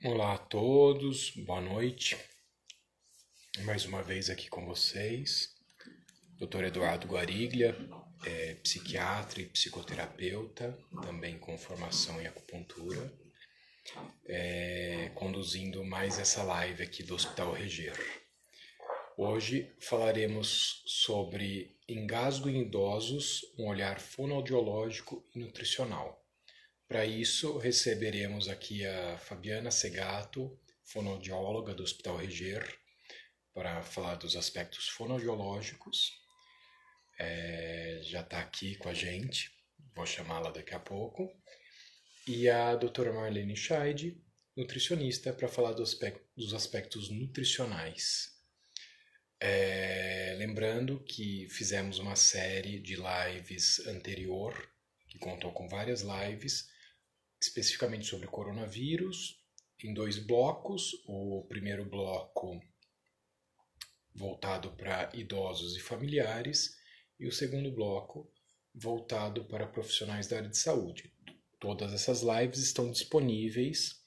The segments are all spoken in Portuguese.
Olá a todos, boa noite. Mais uma vez aqui com vocês. Dr. Eduardo Guariglia, psiquiatra e psicoterapeuta, também com formação em acupuntura, conduzindo mais essa live aqui do Hospital Reger. Hoje falaremos sobre engasgo em idosos, um olhar fonoaudiológico e nutricional. Para isso, receberemos aqui a Fabiana Segato, fonoaudióloga do Hospital Reger, para falar dos aspectos fonoaudiológicos. Já está aqui com a gente, vou chamá-la daqui a pouco. E a doutora Marlene Scheid, nutricionista, para falar dos aspectos nutricionais. Lembrando que fizemos uma série de lives anterior, que contou com várias lives, especificamente sobre o coronavírus, em 2 blocos. O primeiro bloco voltado para idosos e familiares e o segundo bloco voltado para profissionais da área de saúde. Todas essas lives estão disponíveis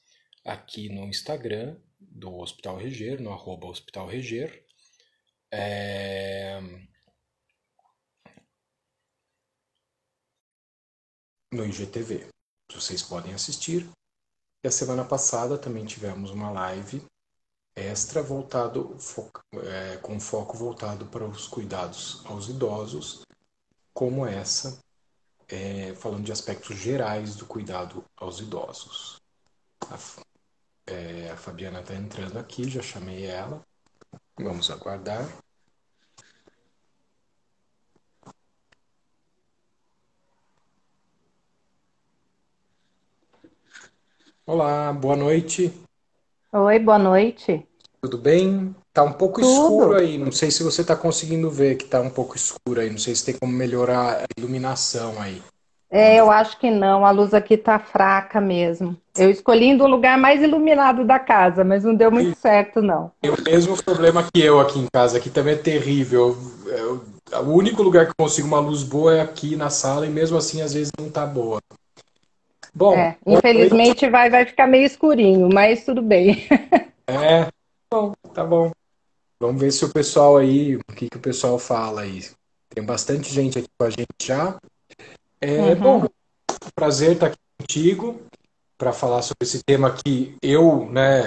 aqui no Instagram do Hospital Reger, no @hospitalreger. No IGTV. Vocês podem assistir. E a semana passada também tivemos uma live extra com foco voltado para os cuidados aos idosos, como essa, falando de aspectos gerais do cuidado aos idosos. A Fabiana está entrando aqui, já chamei ela. Vamos aguardar. Olá, boa noite. Oi, boa noite. Tudo bem? Tá um pouco escuro Tudo? aí, não sei se você está conseguindo ver que tá um pouco escuro aí, não sei se tem como melhorar a iluminação aí. Eu acho que não, a luz aqui tá fraca mesmo. Eu escolhi um lugar mais iluminado da casa, mas não deu muito certo, não. Tem o mesmo problema que eu aqui em casa, aqui também é terrível. O único lugar que eu consigo uma luz boa é aqui na sala e mesmo assim às vezes não tá boa. Bom, boa noite. Infelizmente vai ficar meio escurinho, mas tudo bem. Bom, tá bom. Vamos ver se o pessoal aí, o que o pessoal fala aí. Tem bastante gente aqui com a gente já. Bom, Uhum. prazer estar aqui contigo para falar sobre esse tema que eu, né,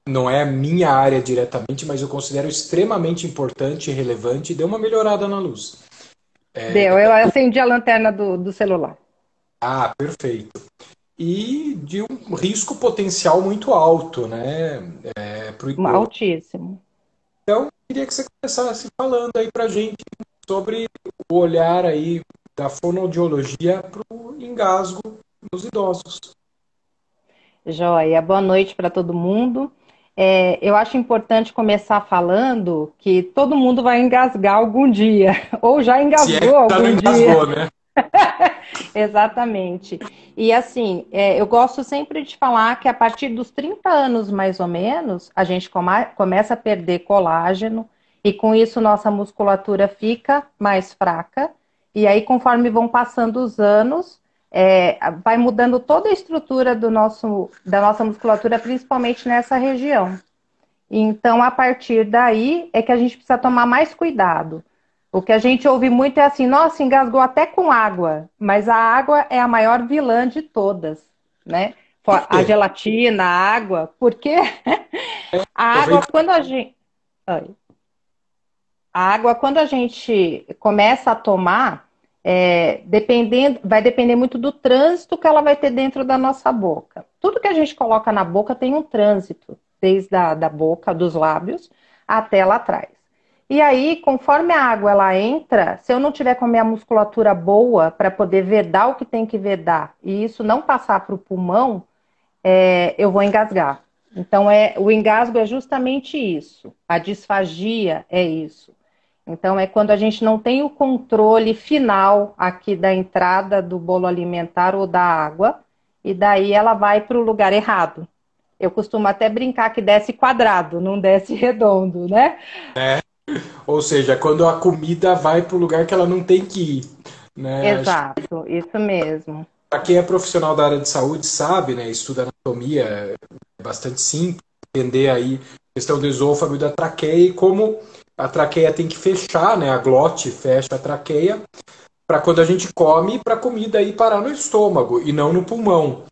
não é a minha área diretamente, mas eu considero extremamente importante e relevante e deu uma melhorada na luz. Deu, eu acendi a lanterna do celular. Ah, perfeito. E de um risco potencial muito alto, né, para o idoso. Altíssimo. Então, queria que você começasse falando aí para a gente sobre o olhar aí da fonoaudiologia para o engasgo nos idosos. Joia, boa noite para todo mundo. Eu acho importante começar falando que todo mundo vai engasgar algum dia, ou já Se é que engasgou já não algum dia. engasgou, né? Exatamente. E assim, eu gosto sempre de falar que a partir dos 30 anos, mais ou menos, a gente começa a perder colágeno e com isso nossa musculatura fica mais fraca. E aí, conforme vão passando os anos, vai mudando toda a estrutura da nossa musculatura, principalmente nessa região. Então, a partir daí é que a gente precisa tomar mais cuidado. O que a gente ouve muito é assim, nossa, engasgou até com água, mas a água é a maior vilã de todas, né? Por A quê? gelatina, a água, porque a água, Aproveita. quando a gente, a água, quando a gente começa a tomar, vai depender muito do trânsito que ela vai ter dentro da nossa boca. Tudo que a gente coloca na boca tem um trânsito, desde da boca, dos lábios, até lá atrás. E aí, conforme a água ela entra, se eu não tiver com a minha musculatura boa para poder vedar o que tem que vedar, e isso não passar para o pulmão, eu vou engasgar. Então, o engasgo é justamente isso. A disfagia é isso. Então, é quando a gente não tem o controle final aqui da entrada do bolo alimentar ou da água, e daí ela vai para o lugar errado. Eu costumo até brincar que desce quadrado, não desce redondo, né? Ou seja, quando a comida vai para o lugar que ela não tem que ir, né? Acho que Exato, isso mesmo. para quem é profissional da área de saúde sabe, né? Estuda anatomia, bastante simples, entender aí a questão do esôfago e da traqueia e como a traqueia tem que fechar, né? A glote fecha a traqueia para quando a gente come, para a comida ir parar no estômago e não no pulmão.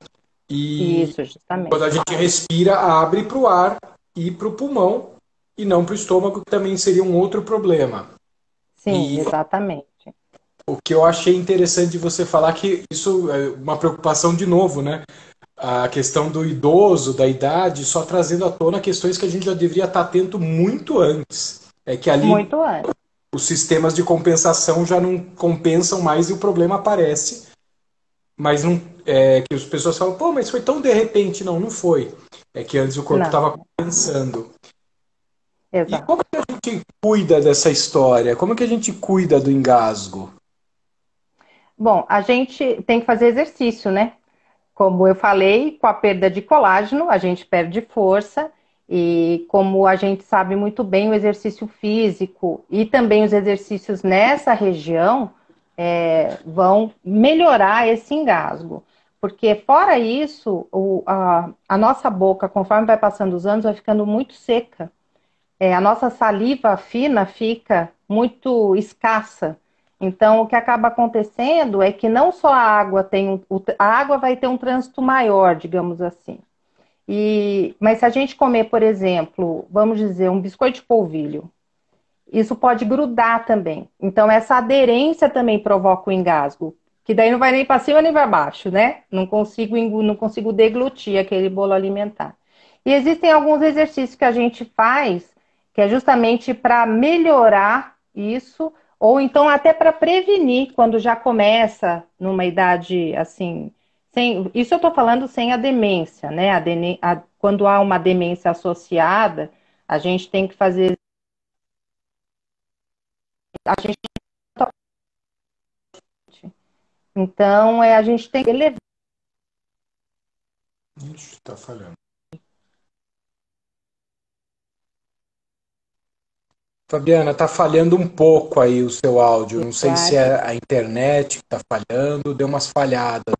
E Isso, quando justamente. a gente respira, abre para o ar e para o pulmão e não para o estômago, que também seria um outro problema. Sim, E exatamente. o que eu achei interessante de você falar que isso é uma preocupação de novo, né? A questão do idoso, da idade, só trazendo à tona questões que a gente já deveria estar atento muito antes. É que ali Muito antes. os sistemas de compensação já não compensam mais e o problema aparece. Mas não, que as pessoas falam, pô, mas foi tão de repente. Não, não foi. É que antes o corpo Não, estava compensando. E exato. como que a gente cuida dessa história? Como que a gente cuida do engasgo? Bom, a gente tem que fazer exercício, né? Como eu falei, com a perda de colágeno, a gente perde força, e como a gente sabe muito bem, o exercício físico e também os exercícios nessa região vão melhorar esse engasgo. Porque, fora isso, a nossa boca, conforme vai passando os anos, vai ficando muito seca. A nossa saliva fina fica muito escassa. Então, o que acaba acontecendo é que não só a água a água vai ter um trânsito maior, digamos assim. Mas se a gente comer, por exemplo, vamos dizer, um biscoito de polvilho, isso pode grudar também. Então, essa aderência também provoca o engasgo, que daí não vai nem para cima nem para baixo, né? Não consigo deglutir aquele bolo alimentar. E existem alguns exercícios que a gente faz, que é justamente para melhorar isso, ou então até para prevenir quando já começa numa idade assim. Isso eu estou falando sem a demência, né? Quando há uma demência associada, a gente tem que fazer. A gente Então, a gente tem que elevar. Ixi, tá falhando. Fabiana, tá falhando um pouco aí o seu áudio. Não sei se é a internet que tá falhando, deu umas falhadas.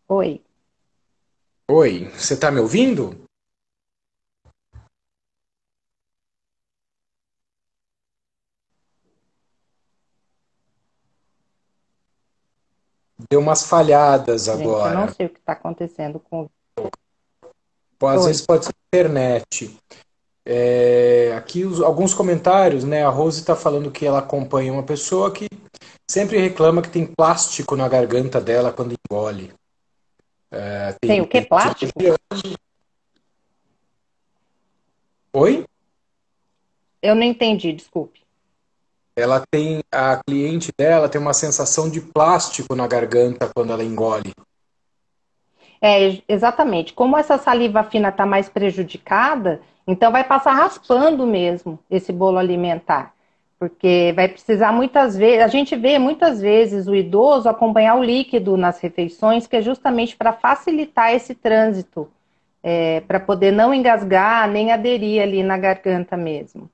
Oi. Oi, você tá me ouvindo? Deu umas falhadas Gente, eu não agora. sei o que está acontecendo com. Às vezes Oi. pode ser internet. Aqui alguns comentários, né? A Rose está falando que ela acompanha uma pessoa que sempre reclama que tem plástico na garganta dela quando engole. Tem o que? Plástico? Oi? Eu não entendi, desculpe. A cliente dela tem uma sensação de plástico na garganta quando ela engole. Exatamente. Como essa saliva fina está mais prejudicada, então vai passar raspando mesmo esse bolo alimentar. Porque vai precisar muitas vezes, a gente vê muitas vezes o idoso acompanhar o líquido nas refeições, que é justamente para facilitar esse trânsito, para poder não engasgar, nem aderir ali na garganta mesmo.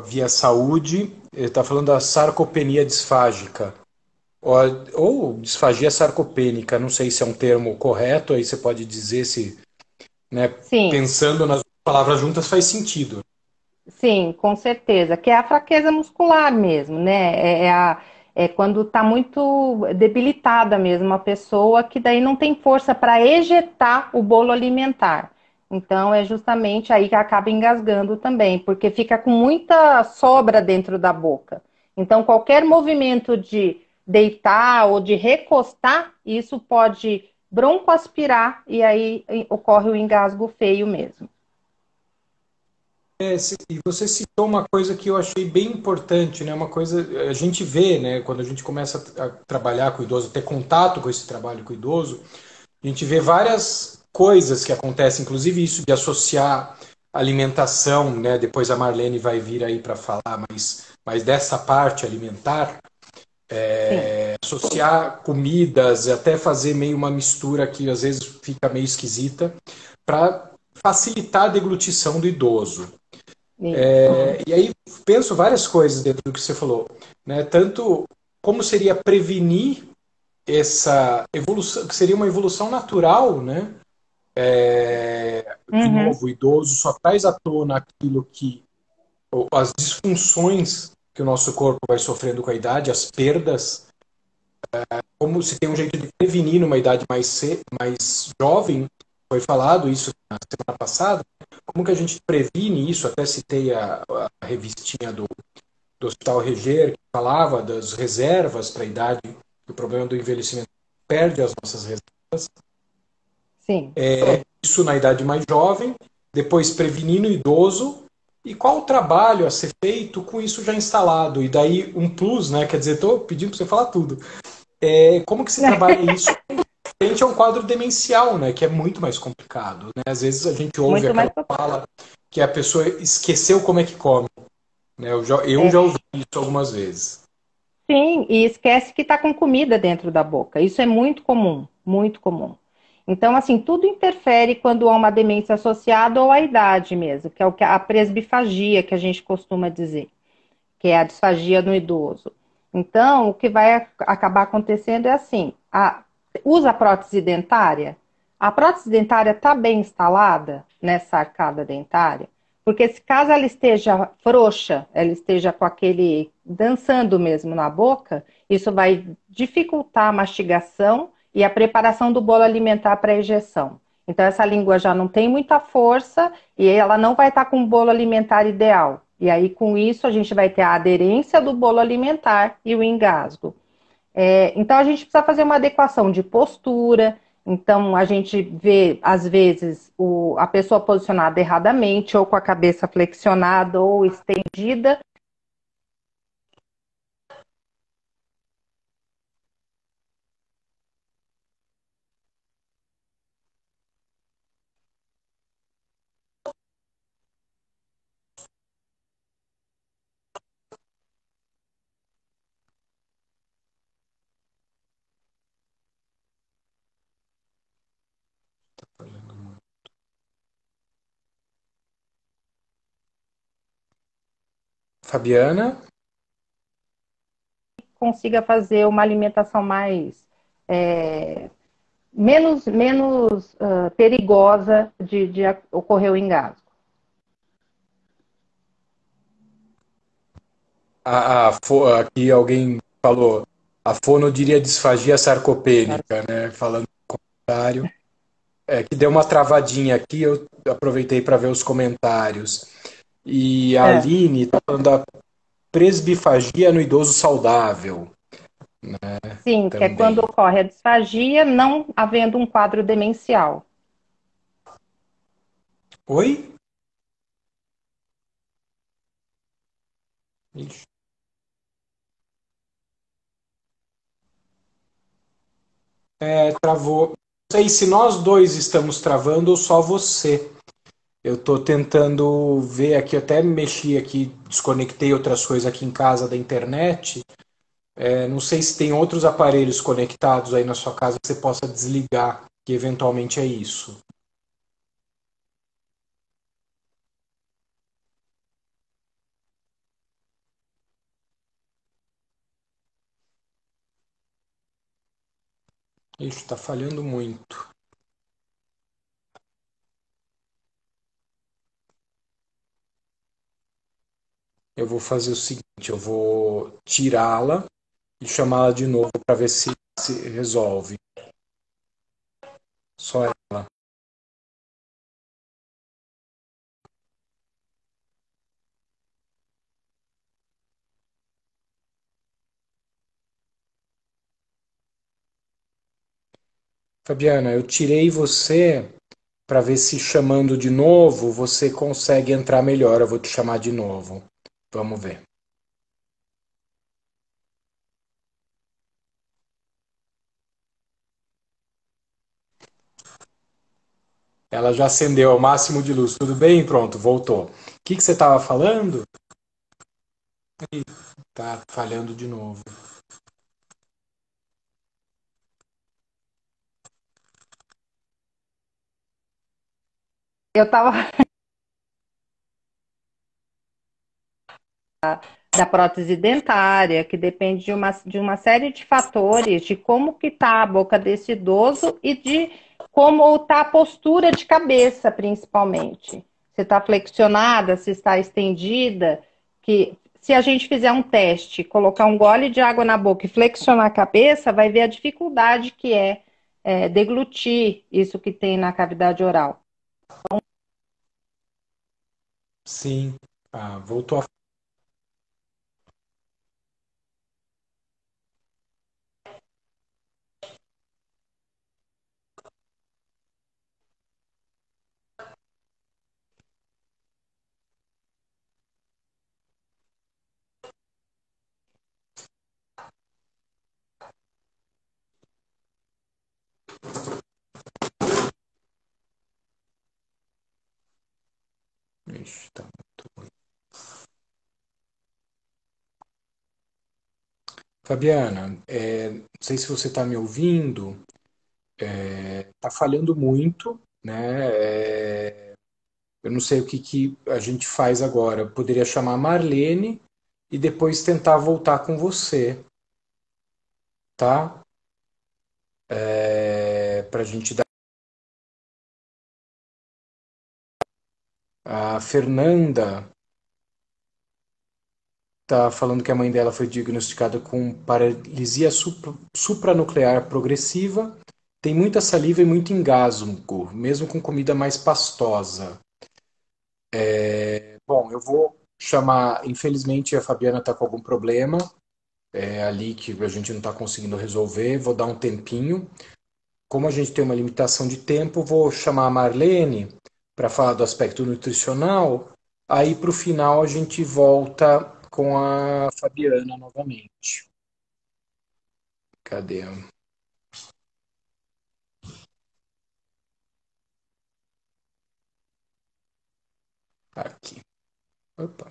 Via saúde, ele está falando da sarcopenia disfágica. Ou disfagia sarcopênica, não sei se é um termo correto, aí você pode dizer se, né, Sim, pensando nas palavras juntas faz sentido. sim, com certeza. Que é a fraqueza muscular mesmo, né? É quando está muito debilitada mesmo a pessoa, que daí não tem força para ejetar o bolo alimentar. Então, é justamente aí que acaba engasgando também, porque fica com muita sobra dentro da boca. Então, qualquer movimento de deitar ou de recostar, isso pode broncoaspirar e aí ocorre o engasgo feio mesmo. E você citou uma coisa que eu achei bem importante, né? Uma coisa a gente vê, né? Quando a gente começa a trabalhar com o idoso, ter contato com esse trabalho com o idoso, a gente vê várias coisas que acontecem, inclusive isso de associar alimentação, né? Depois a Marlene vai vir aí para falar mais dessa parte alimentar, Sim. associar comidas, até fazer meio uma mistura que às vezes fica meio esquisita, para facilitar a deglutição do idoso. Isso. E aí penso várias coisas dentro do que você falou, né? Tanto como seria prevenir essa evolução, que seria uma evolução natural, né? De Uhum. novo, o idoso só traz à tona aquilo que as disfunções que o nosso corpo vai sofrendo com a idade, as perdas, como se tem um jeito de prevenir numa idade mais jovem, foi falado isso na semana passada, como que a gente previne isso, até citei a revistinha do Hospital Reger, que falava das reservas para a idade, que o problema do envelhecimento perde as nossas reservas, Sim. isso na idade mais jovem, depois prevenindo o idoso, e qual o trabalho a ser feito com isso já instalado? E daí um plus, né? Quer dizer, estou pedindo para você falar tudo. Como que se trabalha isso frente a um quadro demencial, né? Que é muito mais complicado. Né? Às vezes a gente ouve Muito mais. aquela fala que a pessoa esqueceu como é que come. Né? Eu já É, ouvi isso algumas vezes. sim, e esquece que está com comida dentro da boca. Isso é muito comum, muito comum. Então, assim, tudo interfere quando há uma demência associada ou à idade mesmo, que é o que a presbifagia que a gente costuma dizer, que é a disfagia no idoso. Então, o que vai acabar acontecendo é assim: usa a prótese dentária? A prótese dentária está bem instalada nessa arcada dentária? Porque se caso ela esteja frouxa, ela esteja com aquele dançando mesmo na boca, isso vai dificultar a mastigação e a preparação do bolo alimentar para a ejeção. Então, essa língua já não tem muita força e ela não vai estar com o bolo alimentar ideal. E aí, com isso, a gente vai ter a aderência do bolo alimentar e o engasgo. Então, a gente precisa fazer uma adequação de postura. Então, a gente vê, às vezes, a pessoa posicionada erradamente, ou com a cabeça flexionada ou estendida. Fabiana? Consiga fazer uma alimentação mais é, menos perigosa de ocorrer o engasgo. Aqui alguém falou, a fono diria disfagia sarcopênica, né? Falando o contrário. Que deu uma travadinha aqui, eu aproveitei para ver os comentários. E a É. Aline está falando da presbifagia no idoso saudável Sim, que é quando também. ocorre a disfagia, não havendo um quadro demencial. Oi? Ixi. Travou. Não sei se nós dois estamos travando ou só você. Eu estou tentando ver aqui, até mexi aqui, desconectei outras coisas aqui em casa da internet. Não sei se tem outros aparelhos conectados aí na sua casa que você possa desligar, que eventualmente é isso. Ixi, está falhando muito. Eu vou fazer o seguinte, eu vou tirá-la e chamá-la de novo para ver se resolve. Só ela. Fabiana, eu tirei você para ver se chamando de novo você consegue entrar melhor. Eu vou te chamar de novo. Vamos ver. Ela já acendeu ao máximo de luz. Tudo bem? Pronto, voltou. O que você estava falando? Tá falhando de novo. Eu estava da prótese dentária, que depende de uma série de fatores, de como que está a boca desse idoso e de como está a postura de cabeça, principalmente. Se está flexionada, se está estendida, que se a gente fizer um teste, colocar um gole de água na boca e flexionar a cabeça, vai ver a dificuldade que é deglutir isso que tem na cavidade oral. Sim. Voltou a. Ixi, tá muito ruim. Fabiana, não sei se você está me ouvindo, está falhando muito, né? Eu não sei o que a gente faz agora. Eu poderia chamar a Marlene e depois tentar voltar com você, tá? Para a gente dar. A Fernanda tá falando que a mãe dela foi diagnosticada com paralisia supranuclear progressiva, tem muita saliva e muito engasgo, mesmo com comida mais pastosa. Bom, eu vou chamar. Infelizmente, a Fabiana está com algum problema ali que a gente não está conseguindo resolver. Vou dar um tempinho. Como a gente tem uma limitação de tempo, vou chamar a Marlene para falar do aspecto nutricional. Aí, para o final, a gente volta com a Fabiana novamente. Cadê? Aqui. Opa.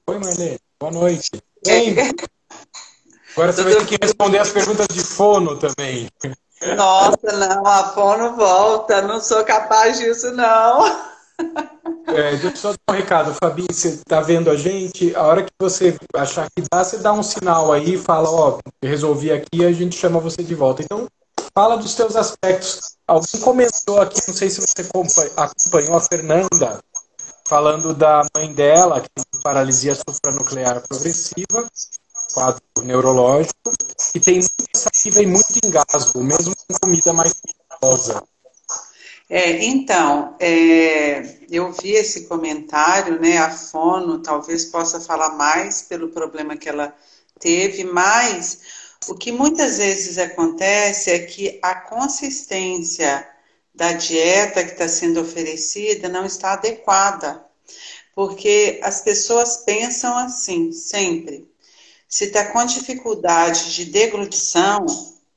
Oi, Marlene. Boa noite. Bem, agora você vai ter que responder as perguntas de fono também. Nossa, não, a fono volta, não sou capaz disso, não. Deixa eu só dar um recado, Fabi, você está vendo a gente? A hora que você achar que dá, você dá um sinal aí, fala, ó, resolvi aqui e a gente chama você de volta. Então, fala dos teus aspectos. Alguém comentou aqui, não sei se você acompanhou a Fernanda, falando da mãe dela, que tem paralisia supranuclear progressiva, quadro neurológico, e tem muita saliva e muito engasgo, mesmo com comida mais gostosa. Então, eu vi esse comentário, né? A fono talvez possa falar mais pelo problema que ela teve, mas o que muitas vezes acontece é que a consistência da dieta que está sendo oferecida não está adequada, porque as pessoas pensam assim, sempre. Se está com dificuldade de deglutição,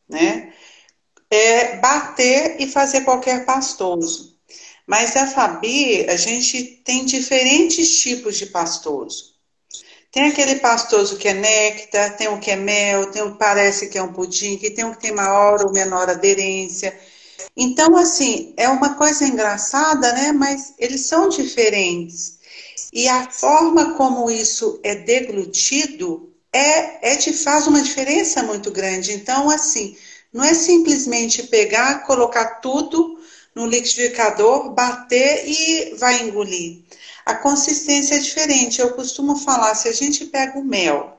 né? Bater e fazer qualquer pastoso. Mas a Fabi, a gente tem diferentes tipos de pastoso. Tem aquele pastoso que é néctar, tem o que é mel, tem o que parece que é um pudim, que tem o que tem maior ou menor aderência. Então, assim, é uma coisa engraçada, né? Mas eles são diferentes. E a forma como isso é deglutido faz uma diferença muito grande. Então, assim, não é simplesmente pegar, colocar tudo no liquidificador, bater e vai engolir. A consistência é diferente. Eu costumo falar, se a gente pega o mel,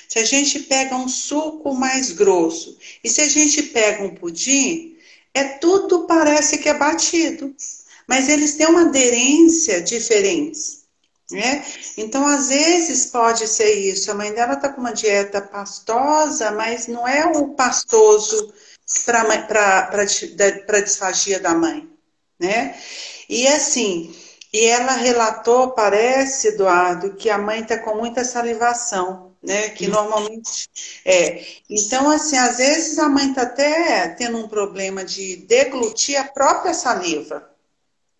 se a gente pega um suco mais grosso e se a gente pega um pudim, tudo parece que é batido. Mas eles têm uma aderência diferente. Né? Então, às vezes pode ser isso. A mãe dela está com uma dieta pastosa, mas não é o pastoso para disfagia da mãe, né? E assim, e ela relatou, parece, Eduardo, que a mãe está com muita salivação, né? Que normalmente Então, assim, às vezes a mãe está até tendo um problema de deglutir a própria saliva,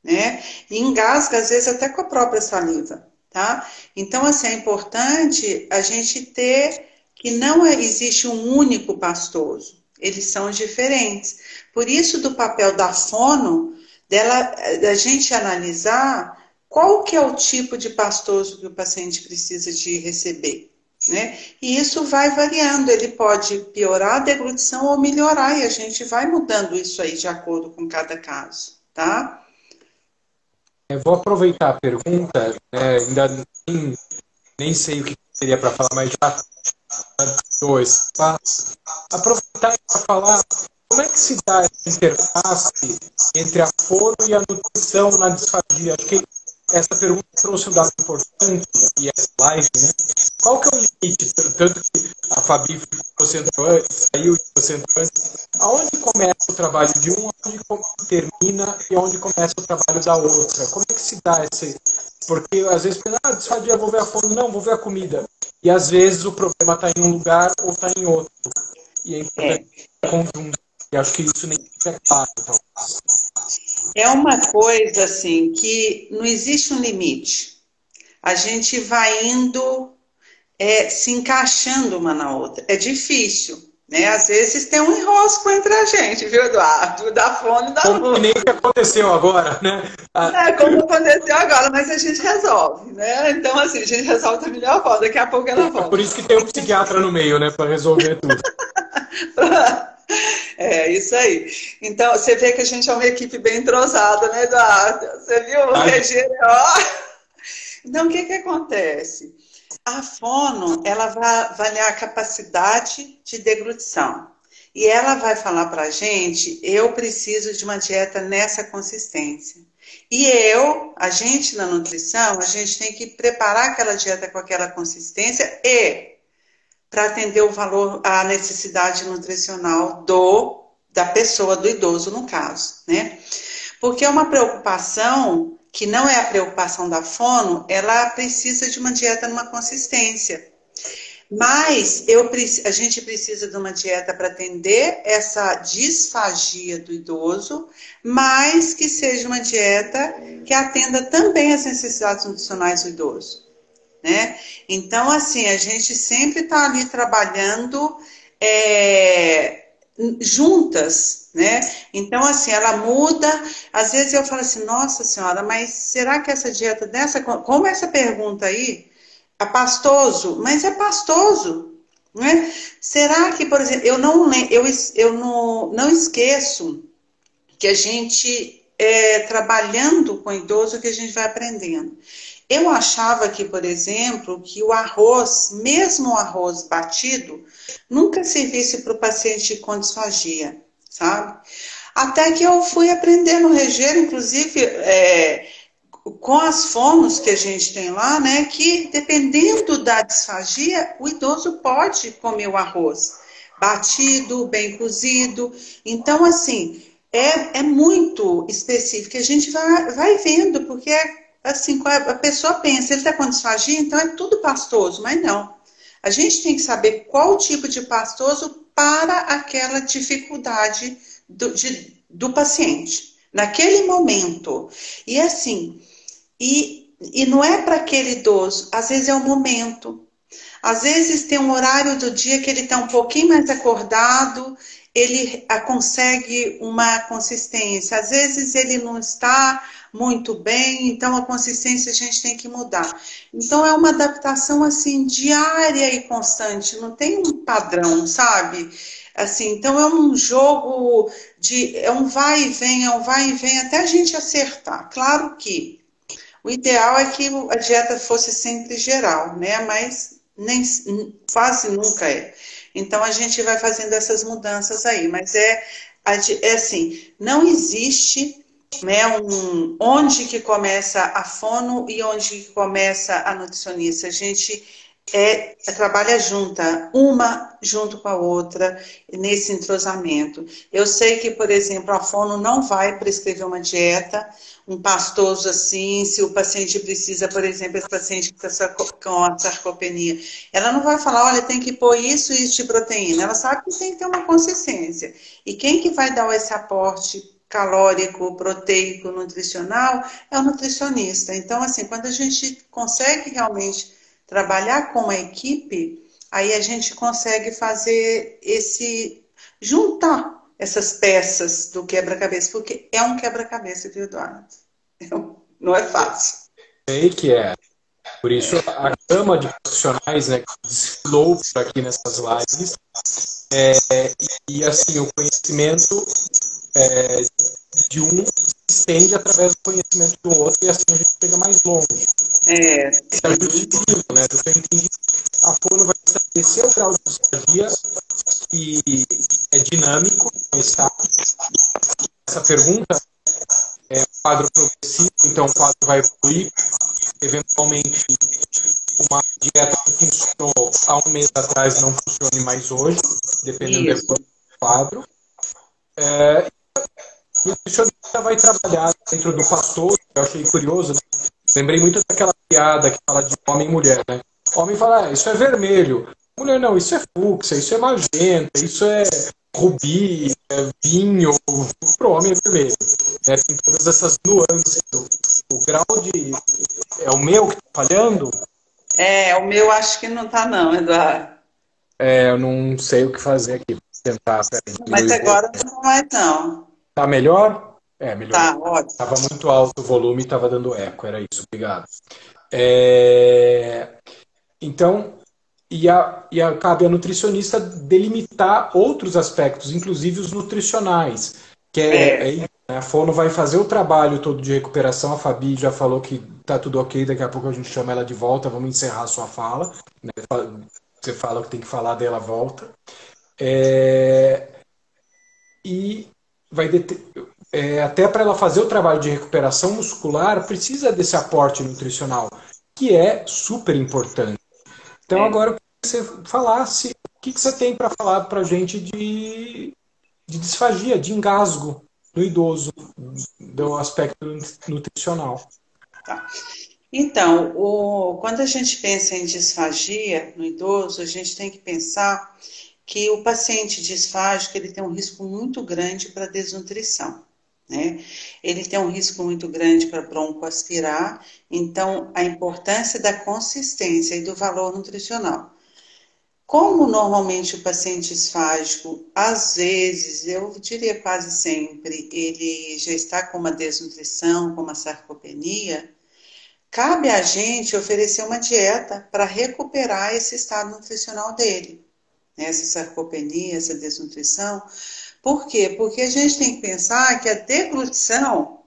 né? E engasga, às vezes, até com a própria saliva, tá? Então, assim, é importante a gente ter que não existe um único pastoso. Eles são diferentes. Por isso, do papel da fono, da gente analisar qual que é o tipo de pastoso que o paciente precisa de receber, né? E isso vai variando, ele pode piorar a deglutição ou melhorar, e a gente vai mudando isso aí de acordo com cada caso, tá? Eu vou aproveitar a pergunta, né? Ainda nem sei o que seria para falar, mas já dois. Aproveitar para falar como é que se dá essa interface entre a fono e a nutrição na disfagia. Acho que essa pergunta trouxe um dado importante, e essa live, né? Qual que é o limite? Tanto que a Fabi ficou sendo antes, saiu e ficou sendo antes. Aonde começa o trabalho de um, aonde termina e onde começa o trabalho da outra? Como é que se dá esse... Porque às vezes, disfagia, vou ver a fono, não, vou ver a comida. E às vezes o problema está em um lugar ou está em outro. E é importante conjunto. E acho que isso nem é claro. Então. É uma coisa assim que não existe um limite. A gente vai indo se encaixando uma na outra. É difícil, né? Às vezes tem um enrosco entre a gente, viu, Eduardo? Da fone e da luz. Como nem que aconteceu agora, né? Como aconteceu agora, mas a gente resolve, né? Então, assim, a gente resolve da melhor forma. Daqui a pouco ela volta. Por isso que tem um psiquiatra no meio, né? Para resolver tudo. É, isso aí. Então, você vê que a gente é uma equipe bem entrosada, né, Eduardo? Você viu? O Regeiro, ó. Então, o que acontece? A fono, ela vai avaliar a capacidade de deglutição. E ela vai falar para a gente, eu preciso de uma dieta nessa consistência. E a gente na nutrição, a gente tem que preparar aquela dieta com aquela consistência para atender o valor, a necessidade nutricional da pessoa, do idoso no caso, né? Porque é uma preocupação que não é a preocupação da fono, ela precisa de uma dieta numa consistência. Mas a gente precisa de uma dieta para atender essa disfagia do idoso, mas que seja uma dieta que atenda também as necessidades nutricionais do idoso, né? Então, assim, a gente sempre está ali trabalhando juntas, né? Então, assim, ela muda. Às vezes eu falo assim, nossa senhora, mas será que essa dieta como essa pergunta aí, é pastoso? Mas é pastoso, né? Será que, por exemplo, eu não esqueço que a gente, trabalhando com idoso, que a gente vai aprendendo. Eu achava que, por exemplo, que o arroz, mesmo o arroz batido, nunca servisse para o paciente com disfagia, sabe? Até que eu fui aprender no Regeiro, inclusive, com as fonos que a gente tem lá, né, que dependendo da disfagia, o idoso pode comer o arroz batido, bem cozido. Então, assim, é muito específico. A gente vai vendo, porque assim, a pessoa pensa, ele está com disfagia, então é tudo pastoso, mas não. A gente tem que saber qual tipo de pastoso para aquela dificuldade do paciente, naquele momento. E assim, e não é para aquele idoso, às vezes é o momento. Às vezes tem um horário do dia que ele está um pouquinho mais acordado, ele consegue uma consistência. Às vezes ele não está muito bem, então a consistência a gente tem que mudar. Então é uma adaptação assim diária e constante, não tem um padrão, sabe? Assim, então é um jogo é um vai e vem até a gente acertar. Claro que o ideal é que a dieta fosse sempre geral, né? Mas quase nunca é. Então a gente vai fazendo essas mudanças aí, mas é assim, não existe, né, onde que começa a fono e onde que começa a nutricionista. A gente trabalha uma junto com a outra, nesse entrosamento. Eu sei que, por exemplo, a fono não vai prescrever uma dieta, um pastoso assim, se o paciente precisa, por exemplo, esse paciente com a sarcopenia, ela não vai falar, olha, tem que pôr isso e isso de proteína. Ela sabe que tem que ter uma consistência. E quem que vai dar esse aporte calórico, proteico, nutricional, é o nutricionista. Então, assim, quando a gente consegue realmente trabalhar com uma equipe, aí a gente consegue fazer juntar essas peças do quebra-cabeça, porque é um quebra-cabeça, viu, Eduardo? Não é fácil. Sei que é. Por isso, a gama de profissionais, né, que desfilou por aqui nessas lives, e assim, o conhecimento de um se estende através do conhecimento do outro, e assim a gente chega mais longe. Esse ajuste divino, né, do que eu entendi, a fono vai estabelecer o grau de disfagia, que é dinâmico, não é estático. Essa pergunta é um quadro progressivo, então o quadro vai evoluir, eventualmente uma dieta que funcionou há um mês atrás não funcione mais hoje, dependendo da evolução do quadro. O nutricionista vai trabalhar dentro do pastor, eu achei curioso, né? Lembrei muito daquela piada que fala de homem e mulher, né? Homem fala, isso é vermelho. Mulher, não, isso é fúcsia, isso é magenta, isso é rubi, é vinho. Pro homem é vermelho. Tem todas essas nuances. O grau de... É o meu que está falhando? O meu acho que não tá não, Eduardo. Eu não sei o que fazer aqui. Vou tentar, Mas agora não vai não. Tá melhor? Melhor. Tá, ótimo. Estava muito alto o volume e estava dando eco, era isso, obrigado. Então, cabe a nutricionista delimitar outros aspectos, inclusive os nutricionais, que a fono vai fazer o trabalho todo de recuperação. A Fabi já falou que tá tudo ok, daqui a pouco a gente chama ela de volta, vamos encerrar a sua fala, né? Você fala o que tem que falar, dela volta. E vai até para ela fazer o trabalho de recuperação muscular, precisa desse aporte nutricional, que é super importante. Então, agora eu queria que você falasse o que você tem para falar para a gente de disfagia, de engasgo no idoso, do aspecto nutricional. Tá. Então, quando a gente pensa em disfagia no idoso, a gente tem que pensar que o paciente disfágico ele tem um risco muito grande para desnutrição, né? Ele tem um risco muito grande para broncoaspirar, então a importância da consistência e do valor nutricional. Como normalmente o paciente disfágico, às vezes, eu diria quase sempre, ele já está com uma desnutrição, com uma sarcopenia, cabe a gente oferecer uma dieta para recuperar esse estado nutricional dele, essa sarcopenia, essa desnutrição. Por quê? Porque a gente tem que pensar que a deglutição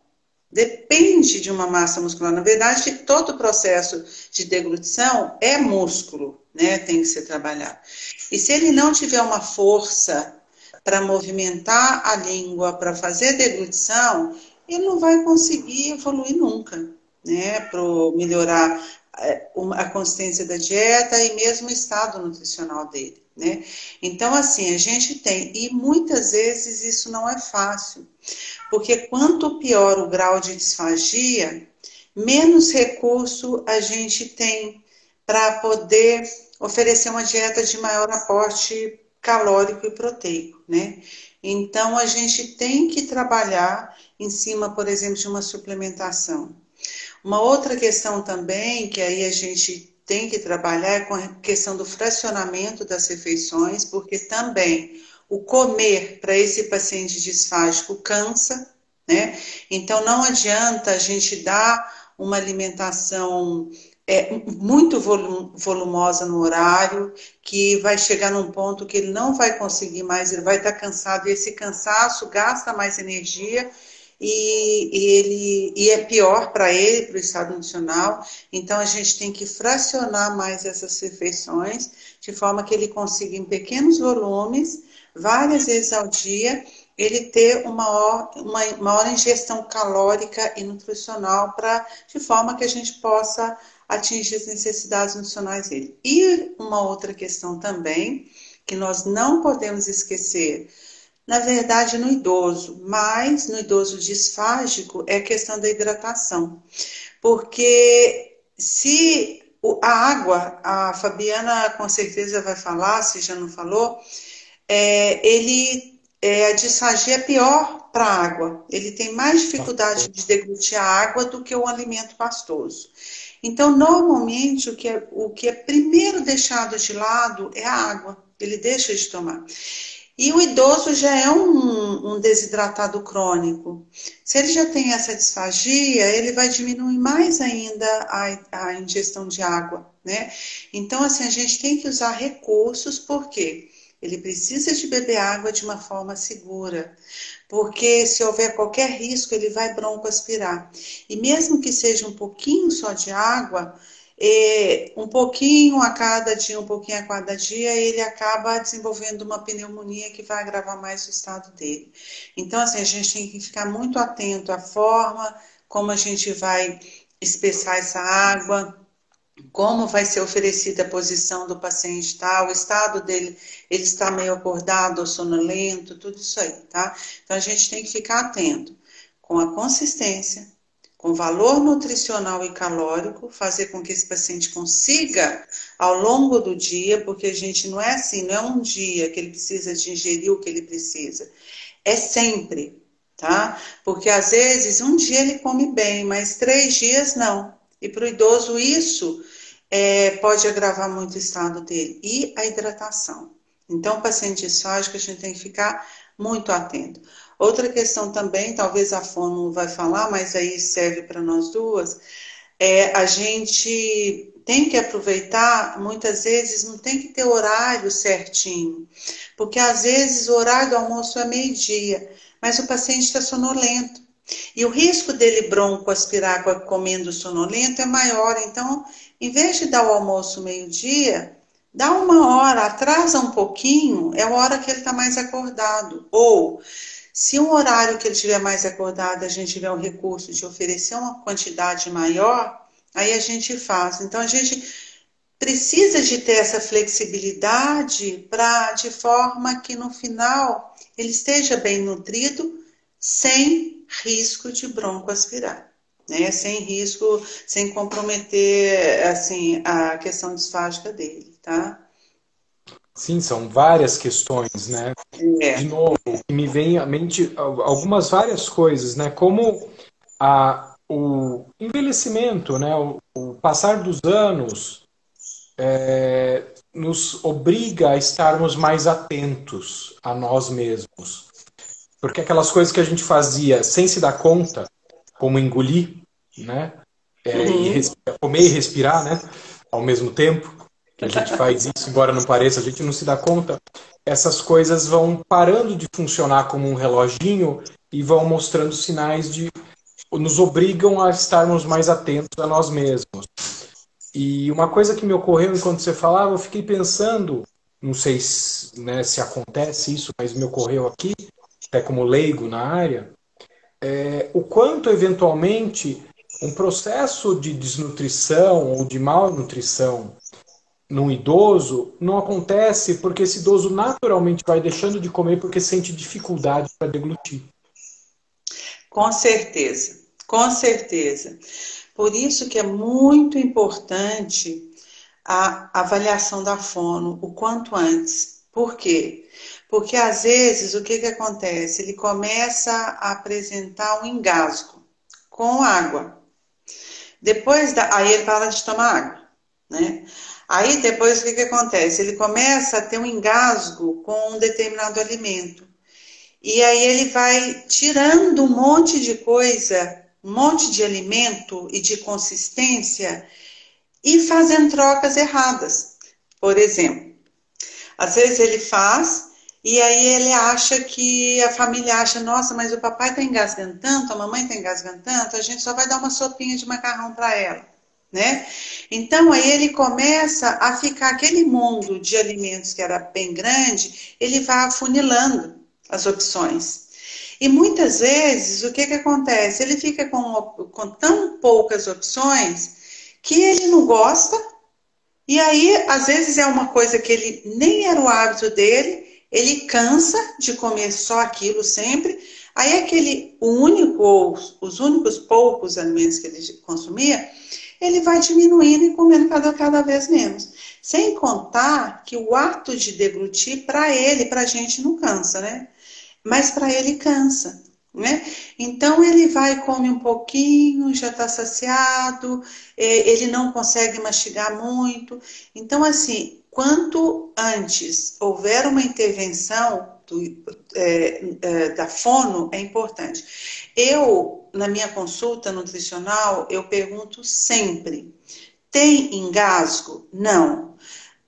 depende de uma massa muscular. Na verdade, todo o processo de deglutição é músculo, né? Tem que ser trabalhado. E se ele não tiver uma força para movimentar a língua, para fazer deglutição, ele não vai conseguir evoluir nunca, né? Para melhorar a consistência da dieta e mesmo o estado nutricional dele, né? Então, assim, a gente tem, e muitas vezes isso não é fácil, porque quanto pior o grau de disfagia, menos recurso a gente tem para poder oferecer uma dieta de maior aporte calórico e proteico, né? Então, a gente tem que trabalhar em cima, por exemplo, de uma suplementação. Uma outra questão também, que aí a gente tem que trabalhar, é com a questão do fracionamento das refeições, porque também o comer para esse paciente disfágico cansa, né? Então, não adianta a gente dar uma alimentação muito volumosa no horário, que vai chegar num ponto que ele não vai conseguir mais, ele vai estar cansado, e esse cansaço gasta mais energia, e é pior para ele, para o estado nutricional. Então, a gente tem que fracionar mais essas refeições, de forma que ele consiga, em pequenos volumes, várias vezes ao dia, ele ter uma maior ingestão calórica e nutricional, de forma que a gente possa atingir as necessidades nutricionais dele. E uma outra questão também, que nós não podemos esquecer, na verdade no idoso, mas no idoso disfágico, é a questão da hidratação. Porque se a água, a Fabiana com certeza vai falar, se já não falou, a disfagia é pior para a água. Ele tem mais dificuldade de deglutir a água do que o alimento pastoso. Então, normalmente, o que é primeiro deixado de lado é a água. Ele deixa de tomar. E o idoso já é um desidratado crônico. Se ele já tem essa disfagia, ele vai diminuir mais ainda a ingestão de água, né? Então, assim, a gente tem que usar recursos, porque ele precisa de beber água de uma forma segura. Porque se houver qualquer risco, ele vai broncoaspirar. E mesmo que seja um pouquinho só de água, um pouquinho a cada dia, um pouquinho a cada dia, ele acaba desenvolvendo uma pneumonia que vai agravar mais o estado dele. Então, assim, a gente tem que ficar muito atento à forma como a gente vai espessar essa água, como vai ser oferecida a posição do paciente, tá? O estado dele, ele está meio acordado ou sonolento, tudo isso aí, tá? Então, a gente tem que ficar atento com a consistência, com valor nutricional e calórico, fazer com que esse paciente consiga, ao longo do dia, porque a gente não é assim, não é um dia que ele precisa de ingerir o que ele precisa, é sempre, tá? Porque às vezes um dia ele come bem, mas 3 dias não. E para o idoso isso pode agravar muito o estado dele. E a hidratação. Então, o paciente disfágico, a gente tem que ficar muito atento. Outra questão também, talvez a fono vai falar, mas aí serve para nós duas, a gente tem que aproveitar, muitas vezes não tem que ter horário certinho, porque às vezes o horário do almoço é meio-dia, mas o paciente está sonolento. E o risco dele broncoaspirar comendo sonolento é maior. Então, em vez de dar o almoço meio-dia, dá 1 hora, atrasa um pouquinho, é a hora que ele está mais acordado. Ou, se um horário que ele estiver mais acordado, a gente tiver um recurso de oferecer uma quantidade maior, aí a gente faz. Então, a gente precisa de ter essa flexibilidade de forma que no final ele esteja bem nutrido, sem risco de broncoaspirar, né? Sem risco, sem comprometer assim, a questão disfágica dele, tá? Sim, são várias questões, né? De novo, me vem à mente algumas várias coisas, né? Como o envelhecimento, né? O passar dos anos nos obriga a estarmos mais atentos a nós mesmos. Porque aquelas coisas que a gente fazia sem se dar conta, como engolir, né? Comer e respirar, né? Ao mesmo tempo que a gente faz isso, embora não pareça, a gente não se dá conta. Essas coisas vão parando de funcionar como um reloginho e vão mostrando sinais nos obrigam a estarmos mais atentos a nós mesmos. E uma coisa que me ocorreu enquanto você falava, eu fiquei pensando, não sei se acontece isso, mas me ocorreu aqui, até como leigo na área, o quanto eventualmente um processo de desnutrição ou de malnutrição num idoso não acontece porque esse idoso naturalmente vai deixando de comer porque sente dificuldade para deglutir. Com certeza, com certeza. Por isso que é muito importante a avaliação da fono o quanto antes. Por quê? Porque às vezes o que acontece? Ele começa a apresentar um engasgo com água. Aí ele para de tomar água, né? Aí depois o que acontece? Ele começa a ter um engasgo com um determinado alimento. E aí ele vai tirando um monte de coisa, um monte de alimento e de consistência e fazendo trocas erradas. Por exemplo, às vezes ele faz e aí ele acha que a família acha, nossa, mas o papai está engasgando tanto, a mamãe está engasgando tanto, a gente só vai dar uma sopinha de macarrão para ela, né? Então aí ele começa a ficar aquele mundo de alimentos que era bem grande, ele vai afunilando as opções. E muitas vezes o que acontece? Ele fica com tão poucas opções que ele não gosta, e aí às vezes é uma coisa que ele nem era o hábito dele, ele cansa de comer só aquilo sempre, aí aquele único ou os únicos poucos alimentos que ele consumia, ele vai diminuindo e comendo cada vez menos. Sem contar que o ato de deglutir, para ele, para a gente não cansa, né? Mas para ele cansa. né? Então ele vai, come um pouquinho, já está saciado, ele não consegue mastigar muito. Então, assim, quanto antes houver uma intervenção da fono, é importante. Eu, na minha consulta nutricional, eu pergunto sempre: tem engasgo? Não.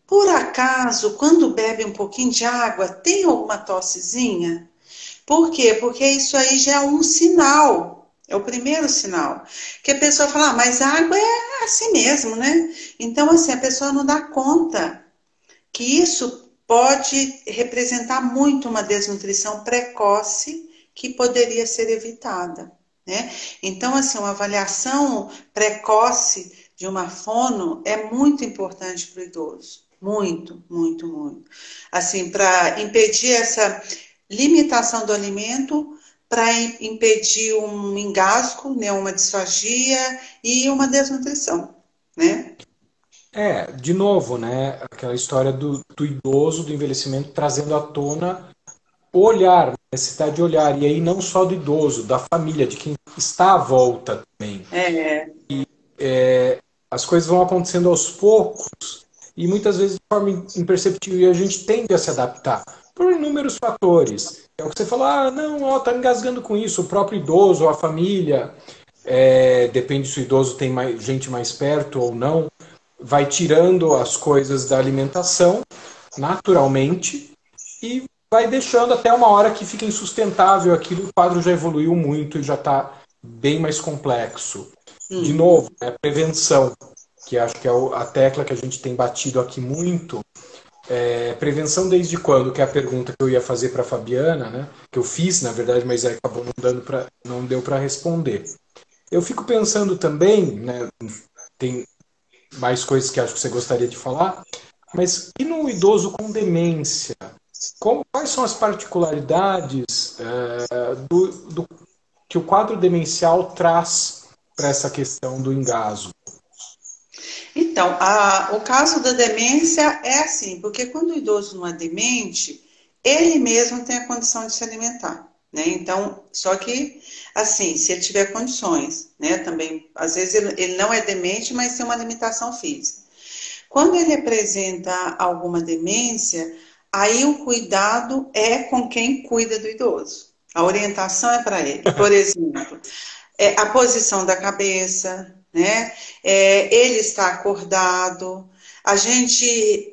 Por acaso, quando bebe um pouquinho de água, tem alguma tossezinha? Por quê? Porque isso aí já é um sinal, é o primeiro sinal. Que a pessoa fala, mas a água é assim mesmo, né? Então, assim, a pessoa não dá conta que isso pode representar muito uma desnutrição precoce que poderia ser evitada, né? Então, assim, uma avaliação precoce de uma fono é muito importante para o idoso. Muito, muito, muito. Assim, para impedir essa limitação do alimento, para impedir um engasgo, né, uma disfagia e uma desnutrição, né? De novo, né? Aquela história do idoso, do envelhecimento, trazendo à tona o olhar, a necessidade de olhar. E aí não só do idoso, da família, de quem está à volta também. As coisas vão acontecendo aos poucos e muitas vezes de forma imperceptível, e a gente tende a se adaptar por inúmeros fatores. É o que você falou, não, ó, tá engasgando com isso, o próprio idoso, a família, depende se o idoso tem gente mais perto ou não, vai tirando as coisas da alimentação naturalmente e vai deixando até uma hora que fica insustentável aquilo, o quadro já evoluiu muito e já está bem mais complexo. De novo, prevenção, que acho que é a tecla que a gente tem batido aqui muito. Prevenção desde quando? Que é a pergunta que eu ia fazer para a Fabiana, né? Que eu fiz, na verdade, mas aí acabou não deu para responder. Eu fico pensando também, né? Tem mais coisas que acho que você gostaria de falar, mas e no idoso com demência? Quais são as particularidades do que o quadro demencial traz para essa questão do engasgo? Então, o caso da demência é assim, porque quando o idoso não é demente, ele mesmo tem a condição de se alimentar, né? Então, só que, assim, se ele tiver condições, né? Também, às vezes ele não é demente, mas tem uma limitação física. Quando ele apresenta alguma demência, aí o cuidado é com quem cuida do idoso. A orientação é para ele. Por exemplo, a posição da cabeça, né? Ele está acordado. A gente,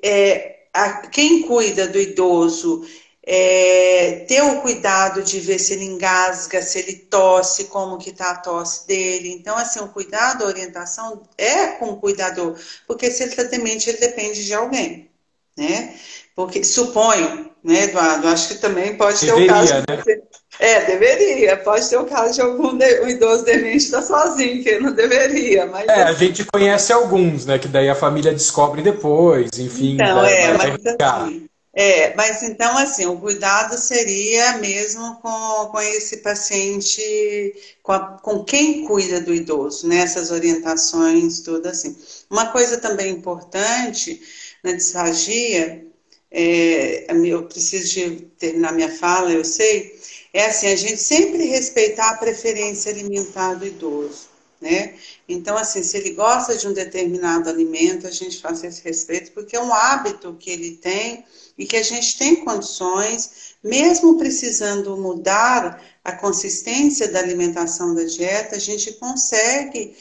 quem cuida do idoso, ter o cuidado de ver se ele engasga, se ele tosse, como que está a tosse dele. Então, assim, o cuidado, a orientação é com o cuidador, porque se ele está demente, ele depende de alguém, né? Porque, suponho, né, Eduardo, acho que também pode ter o caso... Né? Deveria. Pode ter o caso de algum idoso demente estar sozinho, que não deveria. Mas, a gente conhece alguns, né? Que daí a família descobre depois, enfim. Então, mas então, assim, o cuidado seria mesmo com esse paciente, com quem cuida do idoso, né? Essas orientações, tudo assim. Uma coisa também importante na disfagia, eu preciso de terminar minha fala, eu sei, é assim, a gente sempre respeitar a preferência alimentar do idoso, né? Então, assim, se ele gosta de um determinado alimento, a gente faz esse respeito, porque é um hábito que ele tem e que a gente tem condições, mesmo precisando mudar a consistência da alimentação da dieta, a gente consegue